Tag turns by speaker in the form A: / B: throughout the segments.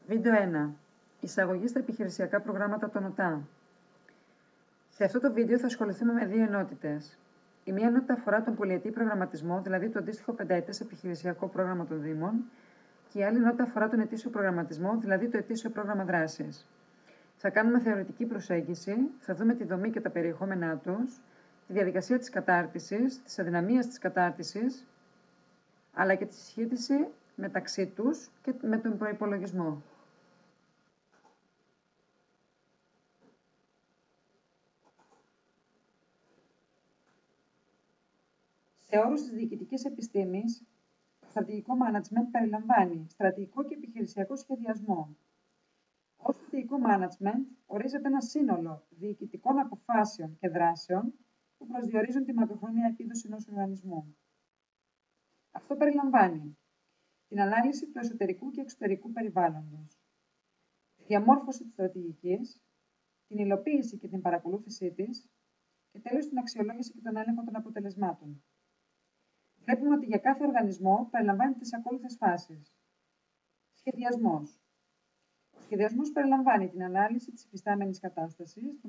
A: Βίντεο 1. Εισαγωγή στα επιχειρησιακά προγράμματα των ΟΤΑ. Σε αυτό το βίντεο θα ασχοληθούμε με δύο ενότητες. Η μία ενότητα αφορά τον πολυετή προγραμματισμό, δηλαδή το αντίστοιχο πενταετές επιχειρησιακό πρόγραμμα των Δήμων, και η άλλη ενότητα αφορά τον ετήσιο προγραμματισμό, δηλαδή το ετήσιο πρόγραμμα δράσης. Θα κάνουμε θεωρητική προσέγγιση, θα δούμε τη δομή και τα περιεχόμενά τους, τη διαδικασία της κατάρτισης, τις αδυναμίες της κατάρτισης, αλλά και τη συσχέτιση μεταξύ τους και με τον προϋπολογισμό. Σε όρους της διοικητικής επιστήμης, το στρατηγικό management περιλαμβάνει στρατηγικό και επιχειρησιακό σχεδιασμό. Ως στρατηγικό management ορίζεται ένα σύνολο διοικητικών αποφάσεων και δράσεων που προσδιορίζουν τη μακροχρόνια επίδοση ενός οργανισμού. Αυτό περιλαμβάνει την ανάλυση του εσωτερικού και εξωτερικού περιβάλλοντος, τη διαμόρφωση της στρατηγικής, την υλοποίηση και την παρακολούθησή της και τέλος την αξιολόγηση και τον έλεγχο των αποτελεσμάτων. Βλέπουμε ότι για κάθε οργανισμό περιλαμβάνει τις ακόλουθες φάσεις. Σχεδιασμός. Ο σχεδιασμός περιλαμβάνει την ανάλυση της υφιστάμενης κατάστασης,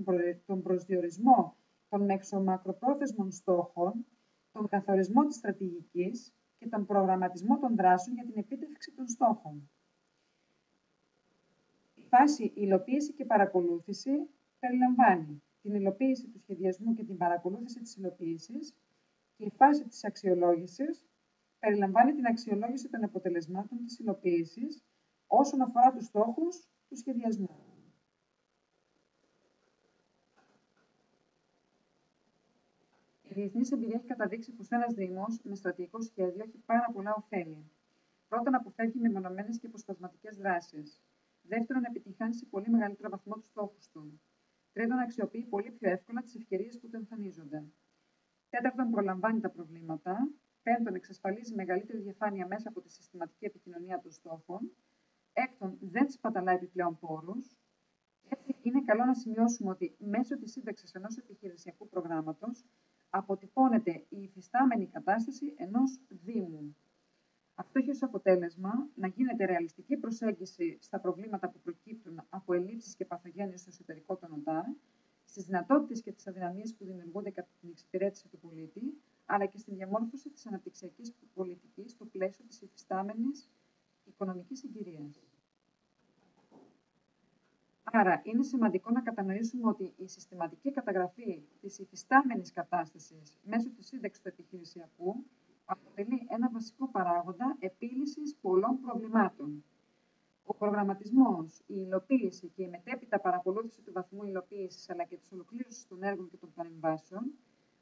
A: τον προσδιορισμό των μεσομακροπρόθεσμων στόχων, τον καθορισμό της στρατηγικής και τον προγραμματισμό των δράσεων για την επίτευξη των στόχων. Η φάση υλοποίηση και παρακολούθηση περιλαμβάνει την υλοποίηση του σχεδιασμού και την παρακολούθηση της υλοποίησης, και η φάση της αξιολόγησης περιλαμβάνει την αξιολόγηση των αποτελεσμάτων της υλοποίησης όσον αφορά τους στόχους του σχεδιασμού. Η διεθνής εμπειρία έχει καταδείξει πως ένας Δήμος με στρατηγικό σχέδιο έχει πάρα πολλά ωφέλη. Πρώτον, αποφεύγει μεμονωμένες και αποσπασματικές δράσεις. Δεύτερον, επιτυγχάνει σε πολύ μεγαλύτερο βαθμό τους στόχους του. Τρίτον, αξιοποιεί πολύ πιο εύκολα τις ευκαιρίες που του εμφανίζονται. Τέταρτον, προλαμβάνει τα προβλήματα. Πέμπτον, εξασφαλίζει μεγαλύτερη διαφάνεια μέσα από τη συστηματική επικοινωνία των στόχων. Έκτον, δεν σπαταλά επιπλέον πόρους. Έτσι, είναι καλό να σημειώσουμε ότι μέσω της σύνταξης ενός επιχειρησιακού προγράμματος αποτυπώνεται η υφιστάμενη κατάσταση ενός Δήμου. Αυτό έχει ως αποτέλεσμα να γίνεται ρεαλιστική προσέγγιση στα προβλήματα που προκύπτουν από ελλείψεις και παθογένειες στο εσωτερικό των ΟΤΑ, στις δυνατότητες και τις αδυναμίες που δημιουργούνται κατά την εξυπηρέτηση του πολίτη, αλλά και στην διαμόρφωση της αναπτυξιακής πολιτικής στο πλαίσιο της υφιστάμενης οικονομικής συγκυρίας. Άρα, είναι σημαντικό να κατανοήσουμε ότι η συστηματική καταγραφή της υφιστάμενης κατάστασης μέσω της σύνταξης του επιχειρησιακού αποτελεί ένα βασικό παράγοντα επίλυσης πολλών προβλημάτων. Ο προγραμματισμός, η υλοποίηση και η μετέπειτα παρακολούθηση του βαθμού υλοποίησης αλλά και της ολοκλήρωσης των έργων και των παρεμβάσεων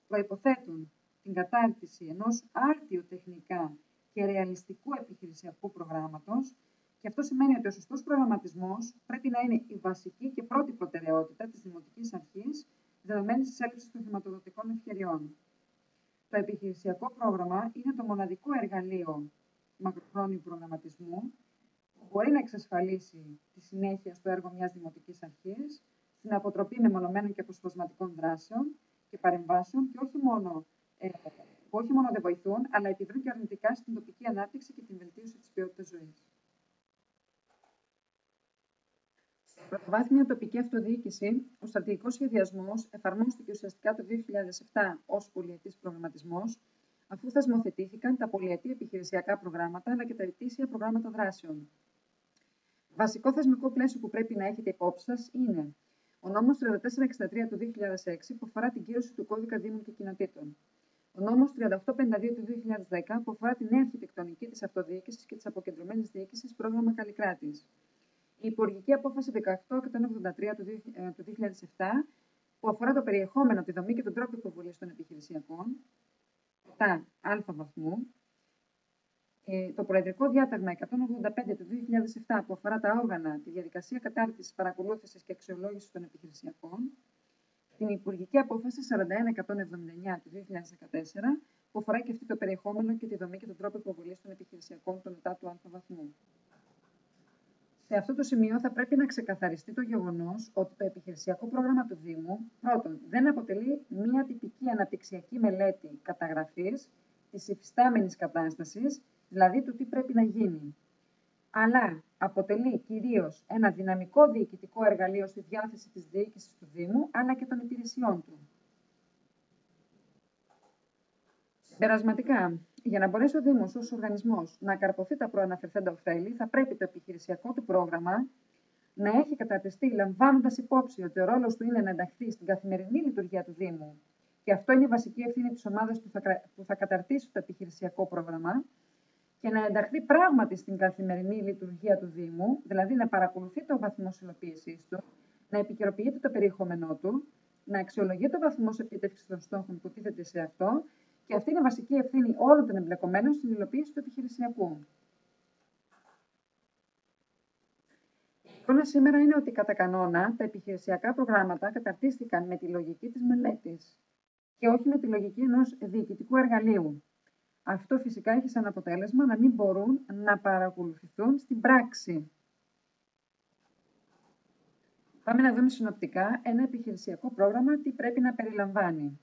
A: προϋποθέτουν την κατάρτιση ενός άρτιου τεχνικά και ρεαλιστικού επιχειρησιακού προγράμματος, και αυτό σημαίνει ότι ο σωστός προγραμματισμός πρέπει να είναι η βασική και πρώτη προτεραιότητα της Δημοτικής Αρχής, δεδομένης της έλλειψης των χρηματοδοτικών ευκαιριών. Το επιχειρησιακό πρόγραμμα είναι το μοναδικό εργαλείο μακροχρόνιου προγραμματισμού που μπορεί να εξασφαλίσει τη συνέχεια στο έργο μιας Δημοτικής Αρχής, στην αποτροπή μεμονωμένων και αποσπασματικών δράσεων και παρεμβάσεων, και όχι μόνο δεν βοηθούν, αλλά επιδρούν και αρνητικά στην τοπική ανάπτυξη και την βελτίωση της ποιότητας ζωής. Στην πρωτοβάθμια τοπική αυτοδιοίκηση, ο στρατηγικός σχεδιασμός εφαρμόστηκε ουσιαστικά το 2007 ως πολυετής προγραμματισμός, αφού θεσμοθετήθηκαν τα πολυετή επιχειρησιακά προγράμματα αλλά και τα ετήσια προγράμματα δράσεων. Βασικό θεσμικό πλαίσιο που πρέπει να έχετε υπόψη σας είναι ο νόμος 3463 του 2006 που αφορά την κύρωση του κώδικα Δήμων και Κοινοτήτων, ο νόμος 3852 του 2010 που αφορά την νέα αρχιτεκτονική της αυτοδιοίκησης και της αποκεντρωμένης διοίκησης, πρόγραμμα Καλλικράτης, η Υπουργική Απόφαση 18183 του 2007 που αφορά το περιεχόμενο, τη δομή και τον τρόπο υποβολής των επιχειρησιακών, 7α βαθμού, το Προεδρικό Διάταγμα 185 του 2007 που αφορά τα όργανα, τη διαδικασία κατάρτισης, παρακολούθησης και αξιολόγησης των επιχειρησιακών, την Υπουργική Απόφαση 41179 του 2014 που αφορά και αυτή το περιεχόμενο και τη δομή και τον τρόπο υποβολής των επιχειρησιακών των ΟΤΑ του α βαθμού. Σε αυτό το σημείο θα πρέπει να ξεκαθαριστεί το γεγονός ότι το επιχειρησιακό πρόγραμμα του Δήμου, πρώτον, δεν αποτελεί μία τυπική αναπτυξιακή μελέτη καταγραφής της υφιστάμενης κατάστασης, δηλαδή του τι πρέπει να γίνει. αλλά αποτελεί κυρίως ένα δυναμικό διοικητικό εργαλείο στη διάθεση της διοίκησης του Δήμου, αλλά και των υπηρεσιών του. Συμπερασματικά, για να μπορέσει ο Δήμος ως οργανισμός να καρποθεί τα προαναφερθέντα ωφέλη, θα πρέπει το επιχειρησιακό του πρόγραμμα να έχει καταρτιστεί λαμβάνοντας υπόψη ότι ο ρόλος του είναι να ενταχθεί στην καθημερινή λειτουργία του Δήμου. Και αυτό είναι η βασική ευθύνη της ομάδας που θα καταρτήσει το επιχειρησιακό πρόγραμμα, και να ενταχθεί πράγματι στην καθημερινή λειτουργία του Δήμου, δηλαδή να παρακολουθεί το βαθμό υλοποίησής του, να επικαιροποιείται το περιεχόμενό του, να αξιολογεί το βαθμό επίτευξης των στόχων που τίθεται σε αυτό, και αυτή είναι η βασική ευθύνη όλων των εμπλεκομένων στην υλοποίηση του επιχειρησιακού. Η εικόνα σήμερα είναι ότι κατά κανόνα τα επιχειρησιακά προγράμματα καταρτίστηκαν με τη λογική της μελέτης και όχι με τη λογική ενός διοικητικού εργαλείου. Αυτό φυσικά έχει σαν αποτέλεσμα να μην μπορούν να παρακολουθηθούν στην πράξη. Πάμε να δούμε συνοπτικά ένα επιχειρησιακό πρόγραμμα τι πρέπει να περιλαμβάνει.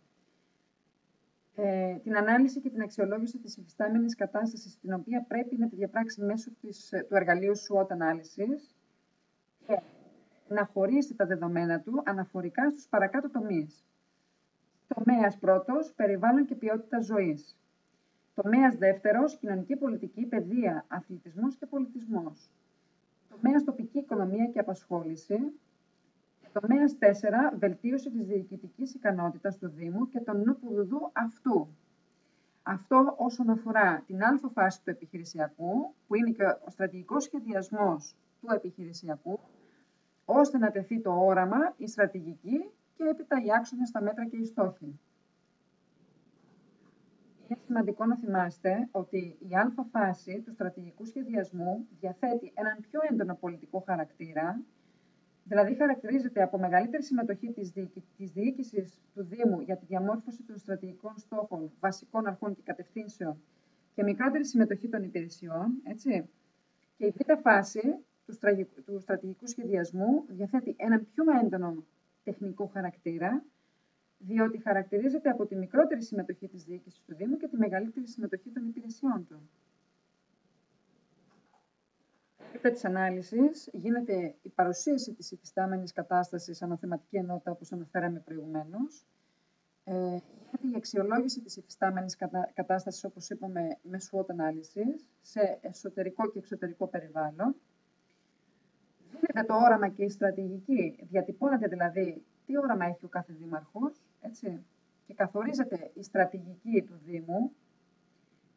A: Την ανάλυση και την αξιολόγηση της υφιστάμενης κατάστασης, την οποία πρέπει να τη διαπράξει μέσω του εργαλείου SWOT ανάλυσης και να χωρίσει τα δεδομένα του αναφορικά στους παρακάτω τομείς. Τομέας πρώτος, περιβάλλον και ποιότητα ζωής. Τομέας δεύτερος, κοινωνική πολιτική, παιδεία, αθλητισμός και πολιτισμός. Τομέας τοπική οικονομία και απασχόληση. Τομέας 4, βελτίωση της διοικητικής ικανότητας του Δήμου και των νουπουδουδού αυτού. Αυτό όσον αφορά την α φάση του επιχειρησιακού, που είναι και ο στρατηγικός σχεδιασμός του επιχειρησιακού, ώστε να τεθεί το όραμα, η στρατηγική και έπειτα οι άξονες, τα μέτρα και οι στόχοι. Είναι σημαντικό να θυμάστε ότι η α φάση του στρατηγικού σχεδιασμού διαθέτει έναν πιο έντονο πολιτικό χαρακτήρα, δηλαδή χαρακτηρίζεται από μεγαλύτερη συμμετοχή της διοίκησης του Δήμου για τη διαμόρφωση των στρατηγικών στόχων, βασικών αρχών και κατευθύνσεων και μικρότερη συμμετοχή των υπηρεσιών, έτσι. Και η β' φάση του στρατηγικού σχεδιασμού διαθέτει έναν πιο έντονο τεχνικό χαρακτήρα, διότι χαρακτηρίζεται από τη μικρότερη συμμετοχή της διοίκησης του Δήμου και τη μεγαλύτερη συμμετοχή των υπηρεσιών του. Έπειτα της ανάλυσης γίνεται η παρουσίαση της υφιστάμενης κατάστασης αναθεματική ενότητα, όπως αναφέραμε προηγουμένως. Γίνεται η αξιολόγηση της υφιστάμενης κατάστασης, όπως είπαμε, με SWOT ανάλυσης, σε εσωτερικό και εξωτερικό περιβάλλον. Δίνεται το όραμα και η στρατηγική, διατυπώνεται δηλαδή τι όραμα έχει ο κάθε δήμαρχος, έτσι, και καθορίζεται η στρατηγική του Δήμου,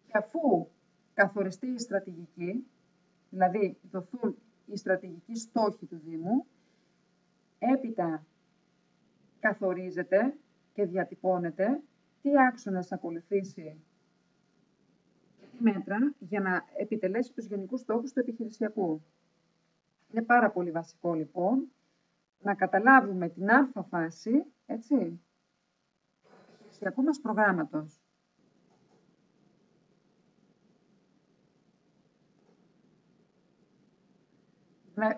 A: και αφού καθοριστεί η στρατηγική, δηλαδή δοθούν οι στρατηγικοί στόχοι του Δήμου, έπειτα καθορίζεται και διατυπώνεται τι άξονες θα ακολουθήσει μέτρα για να επιτελέσει τους γενικούς στόχους του επιχειρησιακού. Είναι πάρα πολύ βασικό λοιπόν να καταλάβουμε την α φάση, έτσι, του επιχειρησιακού μας προγράμματος.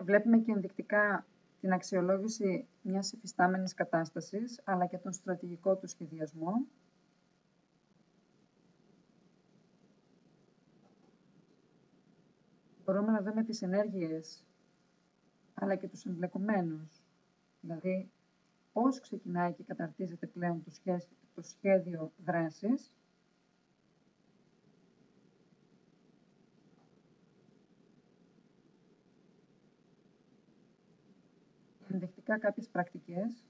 A: Βλέπουμε και ενδεικτικά την αξιολόγηση μιας υφιστάμενης κατάστασης, αλλά και τον στρατηγικό του σχεδιασμό. Μπορούμε να δούμε τις ενέργειες, αλλά και τους εμπλεκομένους. Δηλαδή, πώς ξεκινάει και καταρτίζεται πλέον το σχέδιο δράσης. Ενδεικτικά κάποιες πρακτικές.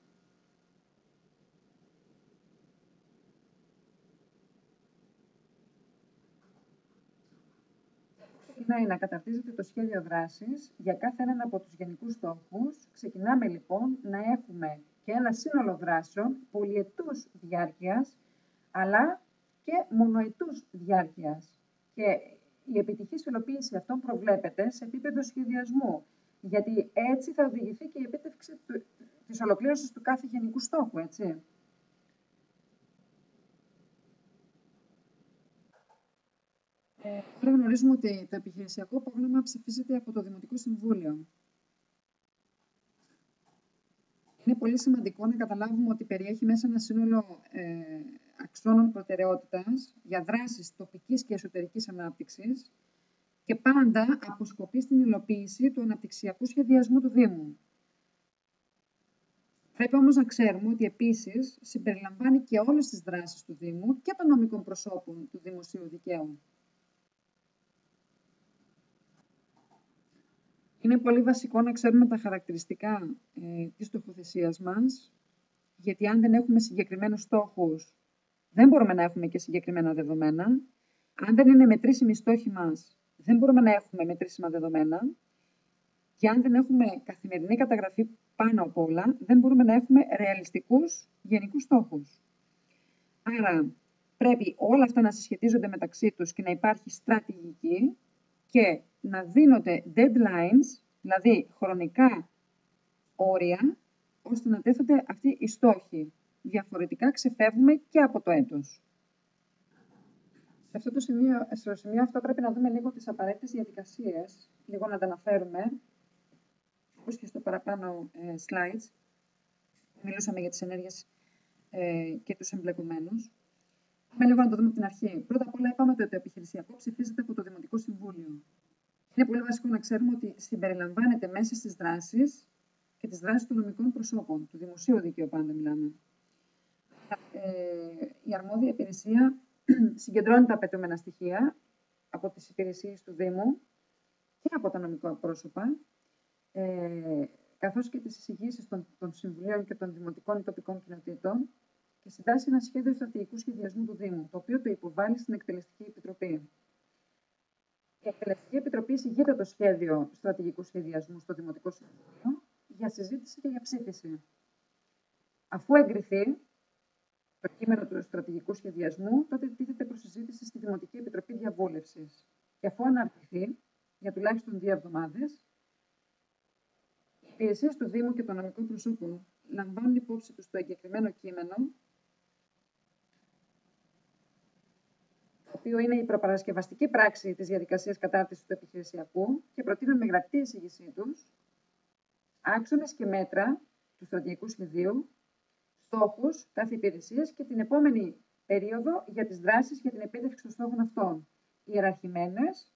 A: Ξεκινάει να καταρτίζεται το σχέδιο δράσης για κάθε έναν από τους γενικούς στόχους. Ξεκινάμε λοιπόν να έχουμε και ένα σύνολο δράσεων πολυετούς διάρκειας, αλλά και μονοετούς διάρκειας. Και η επιτυχής υλοποίηση αυτών προβλέπεται σε επίπεδο σχεδιασμού, γιατί έτσι θα οδηγηθεί και η επίτευξη της ολοκλήρωσης του κάθε γενικού στόχου, έτσι. Όλοι γνωρίζουμε ότι το επιχειρησιακό πρόγραμμα ψηφίζεται από το Δημοτικό Συμβούλιο. Είναι πολύ σημαντικό να καταλάβουμε ότι περιέχει μέσα ένα σύνολο αξώνων προτεραιότητας για δράσεις τοπικής και εσωτερικής ανάπτυξης, και πάντα αποσκοπεί στην υλοποίηση του αναπτυξιακού σχεδιασμού του Δήμου. Πρέπει όμως να ξέρουμε ότι επίσης συμπεριλαμβάνει και όλες τις δράσεις του Δήμου και των νομικών προσώπων του δημοσίου δικαίου. Είναι πολύ βασικό να ξέρουμε τα χαρακτηριστικά της στοχοθεσίας μας, γιατί αν δεν έχουμε συγκεκριμένους στόχους, δεν μπορούμε να έχουμε και συγκεκριμένα δεδομένα. Αν δεν είναι μετρήσιμοι οι στόχοι μας, δεν μπορούμε να έχουμε μετρήσιμα δεδομένα. Και αν δεν έχουμε καθημερινή καταγραφή πάνω απ' όλα, δεν μπορούμε να έχουμε ρεαλιστικούς γενικούς στόχους. Άρα, πρέπει όλα αυτά να συσχετίζονται μεταξύ τους και να υπάρχει στρατηγική και να δίνονται deadlines, δηλαδή χρονικά όρια, ώστε να τέθονται αυτοί οι στόχοι. Διαφορετικά ξεφεύγουμε και από το έτος. Στο σημείο αυτό πρέπει να δούμε λίγο τις απαραίτητες διαδικασίες, λίγο να τα αναφέρουμε, όπως και στο παραπάνω slides. Μιλούσαμε για τις ενέργειες και τους εμπλεκομένους. Πάμε λίγο να το δούμε από την αρχή. Πρώτα απ' όλα είπαμε ότι το επιχειρησιακό ψηφίζεται από το Δημοτικό Συμβούλιο. Είναι πολύ βασικό να ξέρουμε ότι συμπεριλαμβάνεται μέσα στις δράσεις και τις δράσεις των νομικών προσώπων, του δημοσίου δικαίου πάντα μιλάμε. Η αρμόδια υπηρεσία συγκεντρώνει τα απαιτούμενα στοιχεία από τις υπηρεσίες του Δήμου και από τα νομικά πρόσωπα, καθώς και τις εισηγήσεις των συμβουλίων και των δημοτικών ή τοπικών κοινοτήτων και συντάσσει ένα σχέδιο στρατηγικού σχεδιασμού του Δήμου, το οποίο το υποβάλλει στην Εκτελεστική Επιτροπή. Η Εκτελεστική Επιτροπή εισηγείται το σχέδιο στρατηγικού σχεδιασμού στο Δημοτικό Συμβούλιο για συζήτηση και για ψήφιση. Αφού εγκριθεί το κείμενο του στρατηγικού σχεδιασμού, τότε τίθεται προς συζήτηση στη Δημοτική Επιτροπή Διαβούλευσης. Και αφού αναρτηθεί, για τουλάχιστον 2 εβδομάδες, οι υπηρεσίες του Δήμου και των νομικών προσώπων λαμβάνουν υπόψη τους το εγκεκριμένο κείμενο, το οποίο είναι η προπαρασκευαστική πράξη της διαδικασίας κατάρτισης του επιχειρησιακού και προτείνουν με γραπτή εισήγησή τους άξονες και μέτρα του στρατηγικού σχεδίου, στόχους κάθε υπηρεσίας και την επόμενη περίοδο για τις δράσεις για την επίτευξη των στόχων αυτών, ιεραρχημένες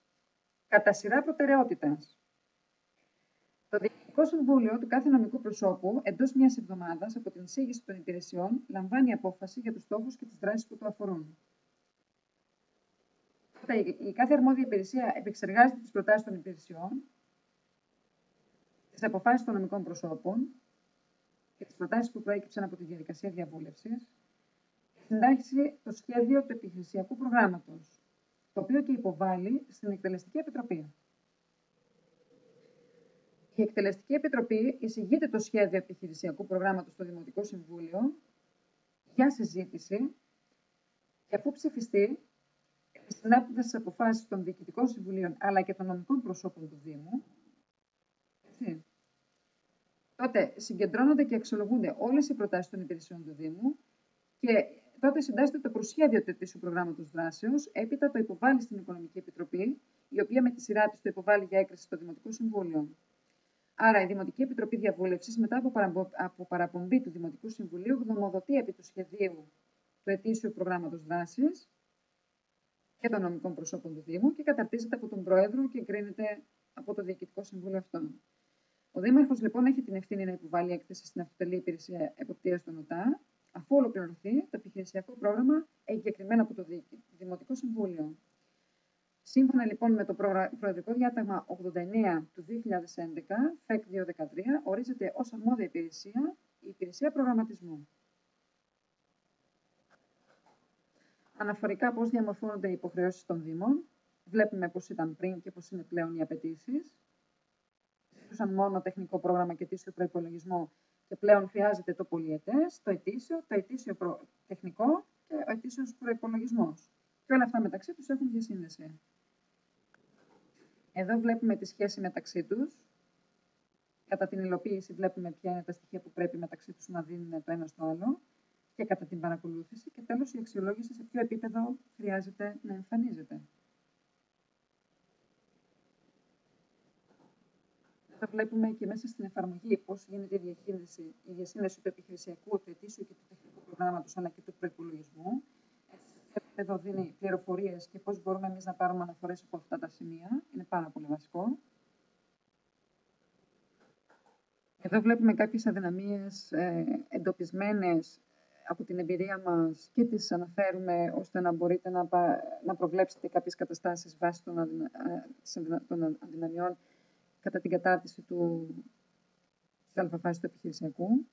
A: κατά σειρά προτεραιότητας. Το Διοικητικό Συμβούλιο του κάθε νομικού προσώπου, εντός μιας εβδομάδας από την εισήγηση των υπηρεσιών, λαμβάνει απόφαση για τους στόχους και τις δράσεις που το αφορούν. Η κάθε αρμόδια υπηρεσία επεξεργάζεται τις προτάσεις των υπηρεσιών, τις αποφάσεις των νομικών προσώπων και τις προτάσεις που προέκυψαν από τη διαδικασία διαβούλευσης, συντάξει το σχέδιο του επιχειρησιακού προγράμματος, το οποίο και υποβάλλει στην Εκτελεστική Επιτροπή. Η Εκτελεστική Επιτροπή εισηγείται το σχέδιο επιχειρησιακού προγράμματος στο Δημοτικό Συμβούλιο για συζήτηση και αφού ψηφιστεί, συνάπτοντας τις αποφάσεις των διοικητικών συμβουλίων αλλά και των νομικών προσώπων του Δήμου, τότε συγκεντρώνονται και αξιολογούνται όλες οι προτάσεις των υπηρεσιών του Δήμου και τότε συντάσσεται το προσχέδιο του ετήσιου προγράμματος δράσεως, έπειτα το υποβάλλει στην Οικονομική Επιτροπή, η οποία με τη σειρά της το υποβάλλει για έγκριση στο Δημοτικό Συμβούλιο. Άρα, η Δημοτική Επιτροπή Διαβούλευσης, μετά από παραπομπή του Δημοτικού Συμβουλίου, γνωμοδοτεί επί του σχεδίου του ετήσιου προγράμματος δράσης και των νομικών προσώπων του Δήμου και καταρτίζεται από τον Πρόεδρο και εγκρίνεται από το Διοικητικό Συμβούλιο αυτό. Ο Δήμαρχος, λοιπόν, έχει την ευθύνη να υποβάλει έκθεση στην Αυτοτελή Υπηρεσία Εποπτείας των ΟΤΑ, αφού ολοκληρωθεί το επιχειρησιακό πρόγραμμα εγκεκριμένο από το Δημοτικό Συμβούλιο. Σύμφωνα λοιπόν με το Προεδρικό Διάταγμα 89 του 2011, ΦΕΚ 213, ορίζεται ως αρμόδια υπηρεσία η Υπηρεσία Προγραμματισμού. Αναφορικά πώς διαμορφώνονται οι υποχρεώσεις των Δήμων, βλέπουμε πώς ήταν πριν και πώς είναι πλέον οι απαιτήσεις. Ζητούσαν μόνο τεχνικό πρόγραμμα και ετήσιο προϋπολογισμό και πλέον χρειάζεται το πολυετές, το ετήσιο τεχνικό και ο ετήσιος προϋπολογισμός. Και όλα αυτά μεταξύ τους έχουν διασύνδεση. Εδώ βλέπουμε τη σχέση μεταξύ τους. Κατά την υλοποίηση βλέπουμε ποια είναι τα στοιχεία που πρέπει μεταξύ τους να δίνουν το ένα στο άλλο και κατά την παρακολούθηση και τέλος η αξιολόγηση σε ποιο επίπεδο χρειάζεται να εμφανίζεται. Εδώ βλέπουμε και μέσα στην εφαρμογή πώς γίνεται η διασύνδεση του επιχειρησιακού, του ετήσιου και του τεχνικού προγράμματος αλλά και του προϋπολογισμού. εδώ δίνει πληροφορίες και πώς μπορούμε εμείς να πάρουμε αναφορές από αυτά τα σημεία. Είναι πάρα πολύ βασικό. Εδώ βλέπουμε κάποιες αδυναμίες εντοπισμένες από την εμπειρία μας και τις αναφέρουμε ώστε να μπορείτε να προβλέψετε κάποιες καταστάσεις βάσει των αδυναμιών κατά την κατάρτιση της α φάσης του επιχειρησιακού.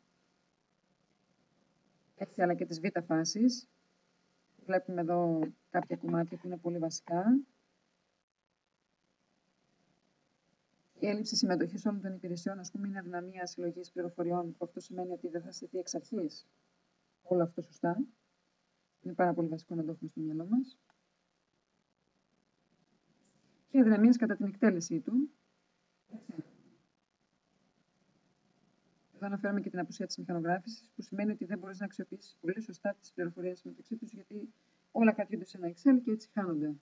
A: Έτσι, αλλά και της β φάσης. Βλέπουμε εδώ κάποια κομμάτια που είναι πολύ βασικά. Η έλλειψη συμμετοχής όλων των υπηρεσιών, ας πούμε, είναι αδυναμία συλλογής πληροφοριών, που αυτό σημαίνει ότι δεν θα στηθεί εξ αρχής όλο αυτό σωστά. Είναι πάρα πολύ βασικό να το έχουμε στο μυαλό μας. Και αδυναμίες κατά την εκτέλεσή του. Εδώ αναφέραμε και την απουσία της μηχανογράφησης, που σημαίνει ότι δεν μπορείς να αξιοποιήσεις πολύ σωστά τις πληροφορίες μεταξύ τους, γιατί όλα κάθονται σε ένα Excel και έτσι χάνονται.